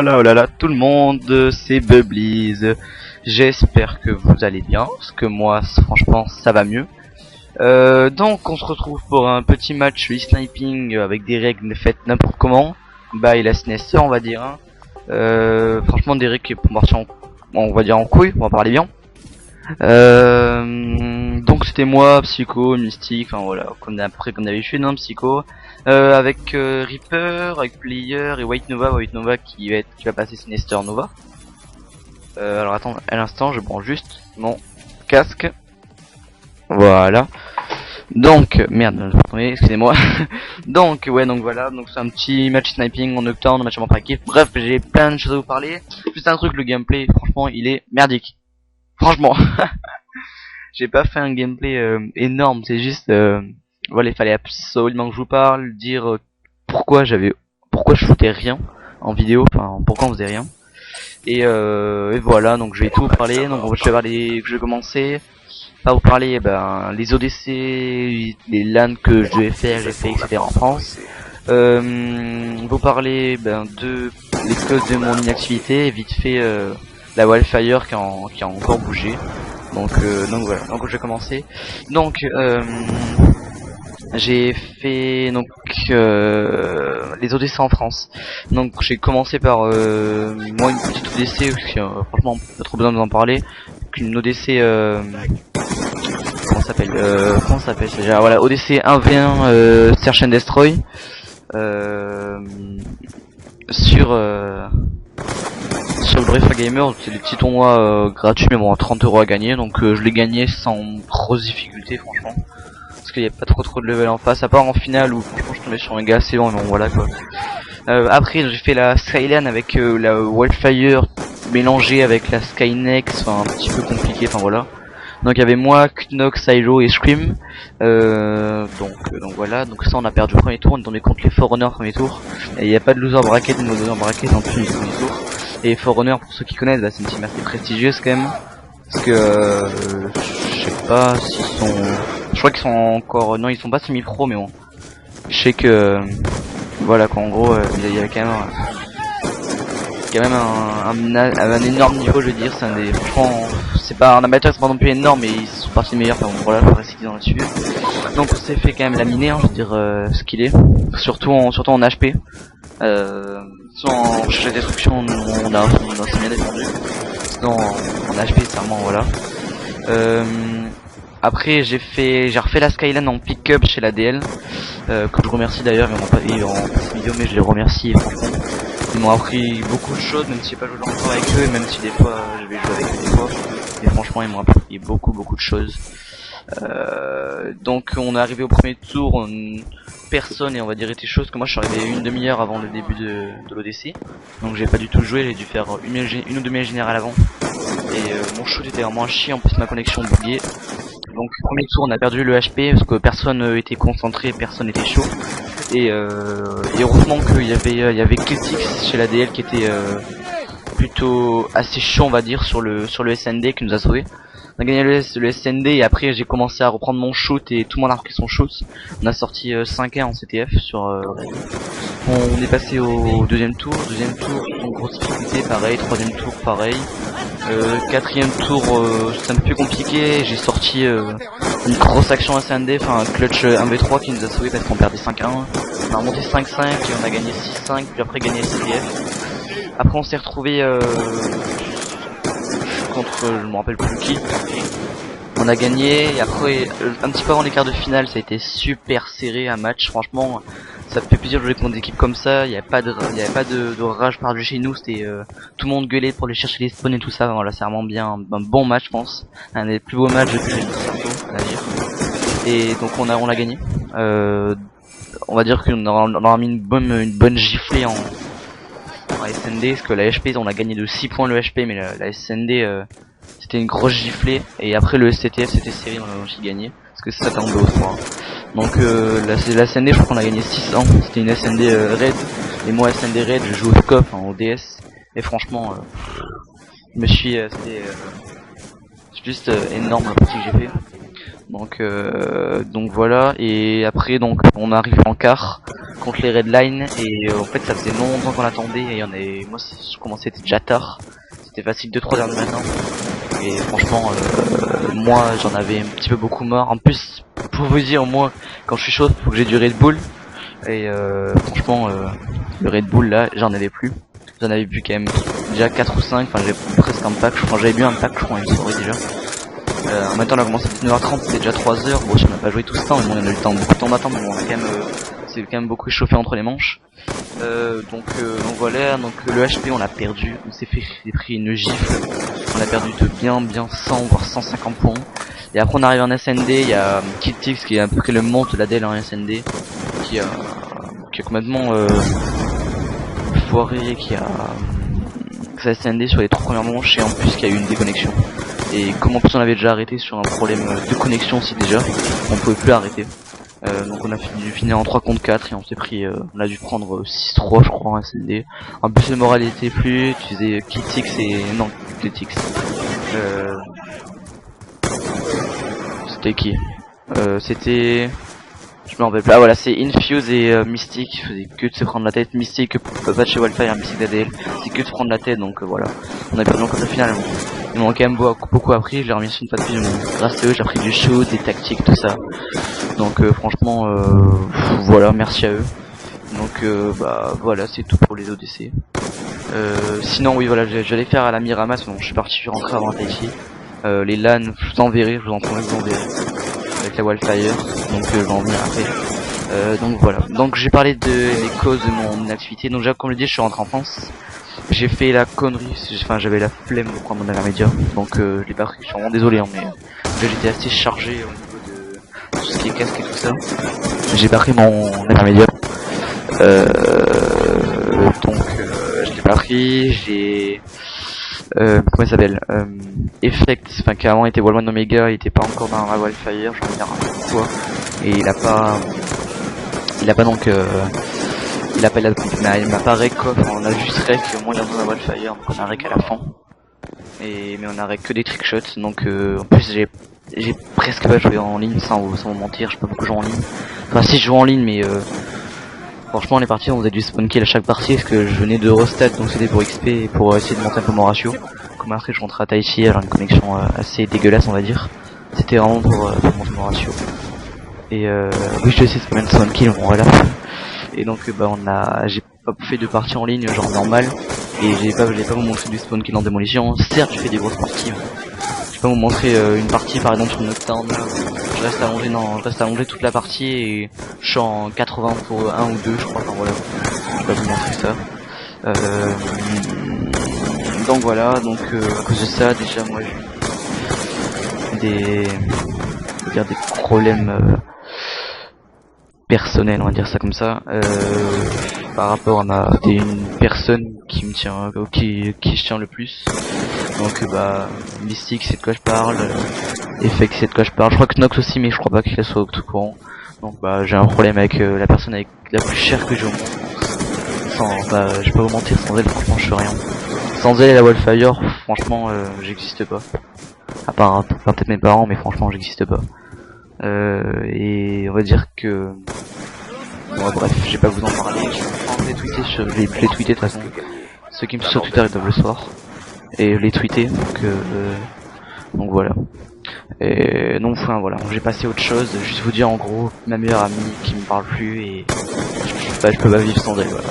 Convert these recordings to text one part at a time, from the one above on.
oh là là, tout le monde, c'est Bubblies. J'espère que vous allez bien, parce que moi, franchement, ça va mieux. Donc, on se retrouve pour un petit match e-sniping avec des règles faites n'importe comment. By la Snesser, on va dire. Hein. Franchement, des règles qui pour marcher on va dire en couille, on va parler bien. Donc c'était moi, Psycho, Mystique, enfin voilà, comme d'habitude, non, Psycho, avec Reaper, avec Player et White Nova qui va passer Sinister Nova. Alors attends, à l'instant, je prends juste mon casque. Voilà. Donc merde, excusez-moi. donc voilà, donc c'est un petit match sniping en Nocturne, match en pratique. Bref, j'ai plein de choses à vous parler. Juste un truc, le gameplay, franchement, il est merdique. Franchement. J'ai pas fait un gameplay énorme, c'est juste voilà, il fallait absolument que je vous parle, dire pourquoi je foutais rien en vidéo, enfin pourquoi on faisait rien. Et voilà, donc je vais tout vous parler, donc je vais commencer par vous parler les ODC, les LAN que je devais faire, j'ai fait, etc. en France. Vous parler de les causes de mon inactivité et vite fait la Wildfire qui a encore bougé. Donc voilà, donc je vais commencer. Donc j'ai fait les ODC en France. Donc j'ai commencé par moi une petite ODC franchement pas trop besoin d'en parler. Une ODC comment ça s'appelle déjà, voilà, ODC 1v1 Search and Destroy sur le Brefa Gamer, c'est des petits tournois gratuits mais bon à 30 € à gagner, donc je l'ai gagné sans grosse difficulté franchement, parce qu'il n'y a pas trop de level en face, à part en finale où franchement je tombais sur un gars assez bon, mais bon voilà quoi. Après j'ai fait la Skyline avec la Wildfire mélangée avec la Skynex, enfin un petit peu compliqué, enfin voilà. Donc il y avait moi, Knox, Silo et Scream. Donc voilà, donc ça on a perdu le premier tour, on est tombé contre les Forerunners au premier tour. Et il n'y a pas de loser bracket, de loser bracket en plus du premier tour. Et Forerunner, pour ceux qui connaissent, c'est une team assez prestigieuse quand même. Parce que je sais pas s'ils sont. Je crois qu'ils sont encore. Non, ils sont pas semi-pro, mais bon. Je sais que voilà quoi, en gros, il y a quand même un énorme niveau, je veux dire. C'est un des. Franchement, c'est pas un amateur, c'est pas non plus énorme, mais ils sont partis meilleurs. Enfin bon, voilà, je reste dans là-dessus. Donc on s'est fait quand même laminer, hein, je veux dire ce qu'il est. Surtout en HP. En recherche de destruction, on a bien défendu. Sinon en HP, c'est vraiment voilà. Après j'ai refait la Skyline en pick-up chez la DL, que je remercie d'ailleurs, ils m'ont pas dit en vidéo, mais je les remercie franchement. Ils m'ont appris beaucoup de choses, même si j'ai pas joué longtemps avec eux, et même si des fois je vais jouer avec eux des fois. Mais franchement ils m'ont appris beaucoup de choses. Donc on est arrivé au premier tour, personne et on va dire était chose que moi je suis arrivé une demi-heure avant le début de l'ODC, donc j'ai pas du tout joué, j'ai dû faire une ou deux mêlées générales avant, et mon shoot était vraiment à chier, en plus ma connexion buguée. Donc premier tour on a perdu le HP parce que personne était concentré, personne était chaud, et heureusement qu'il y avait Critics chez la DL qui était plutôt assez chaud, on va dire, sur le SND, qui nous a sauvé. On a gagné le SND et après j'ai commencé à reprendre mon shoot et tout le monde a repris son shoot. On a sorti 5-1 en CTF sur on est passé au deuxième tour, en grosse difficulté pareil, troisième tour pareil. Quatrième tour c'est un peu plus compliqué, j'ai sorti une grosse action SND, enfin un clutch 1v3 qui nous a sauvé parce qu'on perdait 5-1. On a remonté 5-5 et on a gagné 6-5 puis après gagné CTF. Après on s'est retrouvé contre je me rappelle plus qui. On a gagné et après un petit peu avant les quarts de finale ça a été super serré un match, franchement ça fait plaisir de jouer contre des équipes comme ça, il y avait pas de rage par-dessus chez nous, c'était tout le monde gueulait pour aller chercher les spawns et tout ça, voilà c'est vraiment bien un bon match je pense, un des plus beaux matchs depuis à dire. Et donc on a gagné. On va dire qu'on aura mis une bonne giflée en SND, parce que la HP on a gagné de 6 points le HP, mais la SND c'était une grosse giflée, et après le STTF c'était serré, on a aussi gagné, parce que ça tombé au 3. Donc la SND je crois qu'on a gagné 600, c'était une SND raid, et moi SND raid je joue au scope, au DS, et franchement je me suis c'était juste énorme la partie que j'ai fait. Donc voilà, et après donc on arrive en quart contre les Redline et en fait ça faisait longtemps qu'on attendait et moi je commençais, c'était déjà tard, c'était facile 2-3 heures du matin et franchement moi j'en avais un petit peu beaucoup marre. En plus pour vous dire, moi quand je suis chaud faut que j'ai du Red Bull et franchement le Red Bull là j'en avais plus. J'en avais plus quand même déjà 4 ou 5, enfin j'avais presque un pack, je crois j'avais bu un pack je crois une soirée déjà. En même temps on a commencé à 19h30, c'était déjà 3h, bon on n'a pas joué tout ce temps, mais bon on a eu le temps, beaucoup de temps d'attendre, mais bon on a quand même c'est quand même beaucoup échauffé entre les manches. Donc voilà, donc le HP on l'a perdu, on s'est pris une gifle, on a perdu de bien 100 voire 150 points. Et après on arrive en SND, il y a Kiltix qui est à peu près le monte la DL en SND, qui a complètement foiré, qui a sa SND sur les 3 premières manches et en plus qui a eu une déconnexion. Et comme en plus on avait déjà arrêté sur un problème de connexion aussi déjà, on pouvait plus arrêter. Donc on a fini en 3 contre 4 et on s'est pris, on a dû prendre 6-3 je crois en SND. En plus le moral était plus, tu faisais Kiltix et... non, Kiltix. C'était qui c'était... je me rappelle pas, ah, voilà c'est Infuse et Mystique qui faisait que de se prendre la tête. Mystique pas de chez Wildfire, Mystique d'ADL, c'est que de se prendre la tête, donc voilà. On a perdu encore le final. Ils m'ont quand même beaucoup appris, je les remercie une fois de plus, grâce à eux j'ai appris du shoot, des tactiques, tout ça. Donc franchement voilà, merci à eux. Donc bah voilà, c'est tout pour les ODC. Sinon oui voilà, j'allais faire à la Miramas, donc je suis parti rentrer avant Taichi. Les LAN, je vous enverrai, je vous en promets, je vous enverrai. Avec la Wildfire, donc je vais en venir après. Donc voilà, donc j'ai parlé des causes de mon inactivité. Donc déjà comme je le dis, je suis rentré en France. J'ai fait la connerie, enfin j'avais la flemme de prendre mon intermédiaire, donc je l'ai pas pris, je suis vraiment désolé, hein, mais j'étais assez chargé au niveau de tout ce qui est casque et tout ça. J'ai pas pris mon intermédiaire, donc je l'ai pas pris, j'ai... comment il s'appelle, Effect, enfin qui avant était Wall1 Omega, il était pas encore dans la Wildfire, je vais dire pourquoi, et il a pas donc il m'a pas rec quoi, enfin, on a juste rec au moins dans la Wildfire, donc on a rec à la fin, mais on a rec que des trickshots, donc en plus j'ai presque pas joué en ligne sans vous mentir, je peux pas beaucoup jouer en ligne, enfin si je joue en ligne mais franchement les parties on faisait du spawn kill à chaque partie parce que je venais de Rostat, donc c'était pour XP et pour essayer de monter un peu mon ratio. Comme après je rentrais à Taichi, alors une connexion assez dégueulasse on va dire. C'était vraiment pour monter mon ratio. Et oui je sais c'est pas même spawn kill, bon voilà. Et donc j'ai pas fait de parties en ligne genre normal. Et j'ai pas vous montré du spawn kill en démolition. Certes je fais des grosses parties. Je peux pas vous montrer une partie par exemple sur Nocturne. Je reste allongé toute la partie et je suis en 80 pour 1 ou 2 je crois, enfin voilà. Je vais pas vous montrer ça. Donc voilà, donc à cause de ça déjà moi j'ai des problèmes personnels, on va dire ça comme ça, par rapport à une personne qui me tient, qui je tiens le plus. Donc Mystique c'est de quoi je parle, Effect c'est de quoi je parle, je crois que Nox aussi mais je crois pas qu'il soit au tout courant. Donc j'ai un problème avec la personne avec la plus chère que j'ai au monde. Je vais pas vous mentir, sans elle franchement je fais rien. Sans elle et la Wildfire, franchement j'existe pas. À part peut-être mes parents, mais franchement j'existe pas. Et on va dire que... bon, bref, je vais pas vous en parler, je vais les tweeter, je vais les tweeter de toute façon. Ceux qui me suivent sur Twitter ils doivent le savoir. Et les tweeter, donc voilà. Et donc enfin voilà, j'ai passé autre chose, juste vous dire en gros, ma meilleure amie qui me parle plus et je peux pas vivre sans elle, voilà.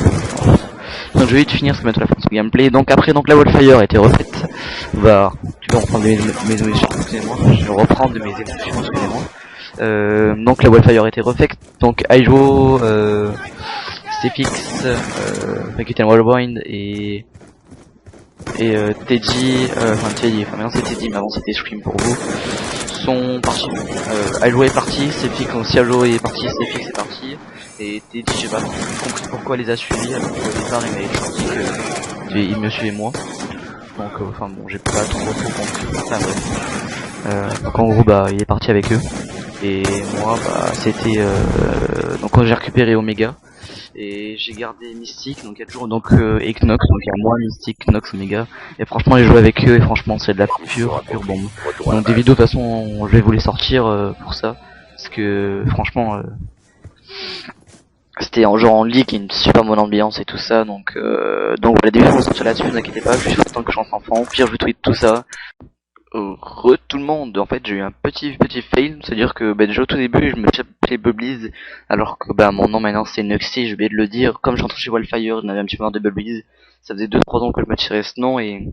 Donc je vais vite finir ce que mettre la fin de ce gameplay. Donc après la Wildfire a été refaite. Tu vas reprendre mes émotions, excusez-moi. Je vais reprendre de mes émotions, excusez-moi. Donc la Wildfire a été refaite. Donc Aijo, Cfix, Rakuten Wallbind et Teddy, enfin maintenant c'est Teddy, mais avant c'était Scream pour vous, sont partis. Aijo est parti, Cfix aussi, Aijo est parti, Cfix est parti. Et Teddy, j'ai pas compris pourquoi il les a suivis, alors qu'au départ il m'avait chanté qu'il me suivait moi. Donc enfin bon, j'ai pas trop compris, enfin bref. Donc en gros il est parti avec eux. Et moi c'était donc quand j'ai récupéré Omega. Et j'ai gardé Mystique, donc il y a toujours donc et Knox, donc il y a moi, Mystique, Knox, Omega. Et franchement j'ai joué avec eux et franchement c'est de la pure bombe. Donc des vidéos de toute façon je vais vous les sortir pour ça. Parce que franchement c'était en genre en league, une super bonne ambiance et tout ça, donc voilà, des vidéos vont sortir là-dessus, ne vous inquiétez pas, je suis content que je rentre enfant, au pire je tweet tout ça. Tout le monde, en fait j'ai eu un petit fail, c'est-à-dire que bah, déjà au tout début je me suis appelé Bubblies, alors que bah mon nom maintenant c'est Nuxy, j'ai oublié de le dire, comme je rentre chez Wildfire, j'en avais un petit peu marre de Bubblies, ça faisait 2-3 ans que je me tirais ce nom et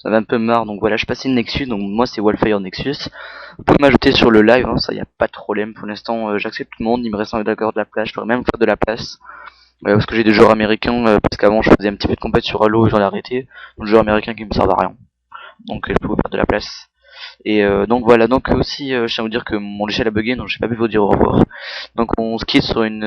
j'en avais un peu marre, donc voilà je passais le Nexus, donc moi c'est Wildfire Nexus. Vous pouvez m'ajouter sur le live, hein, ça y a pas de problème, pour l'instant j'accepte tout le monde, il me reste un d'accord de la place, je pourrais même faire de la place. Parce que j'ai des joueurs américains, parce qu'avant je faisais un petit peu de compète sur Halo et j'en ai arrêté, donc des joueurs américains qui me servent à rien, donc je peux vous faire de la place. Et donc voilà, donc aussi je tiens à vous dire que mon logiciel a bugué, donc j'ai pas pu vous dire au revoir. Donc on se quitte sur une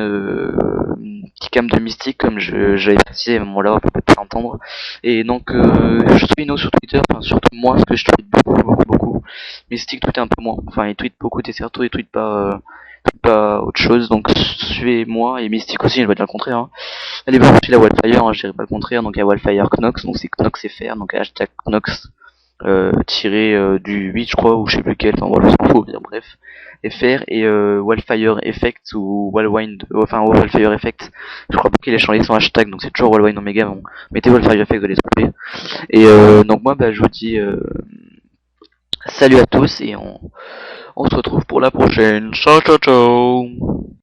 petite cam de Mystique, comme j'avais précisé à un moment là, on peut peut-être pas entendre. Et donc je suis Ino sur Twitter, enfin surtout moi, parce que je tweete beaucoup. Mystique tweet un peu moins, enfin il tweet beaucoup surtout il tweet pas autre chose, donc suivez-moi, et Mystique aussi, je vais dire le contraire. Hein. Allez voir aussi la Wildfire, hein, je dirais pas le contraire, donc il y a Wildfire Knox, donc c'est Knox FR, donc hashtag Knox tiré du 8 je crois, ou je sais plus lequel, enfin voilà, on s'en fout, bien bref, FR, et Wildfire Effect ou Wildwind, enfin Wildfire Effect, je crois pas qu'il ait changé son hashtag, donc c'est toujours Wildwind Omega, bon, mettez Wildfire Effect, vous allez trouver. Et donc moi bah je vous dis salut à tous et on se retrouve pour la prochaine. Ciao ciao ciao.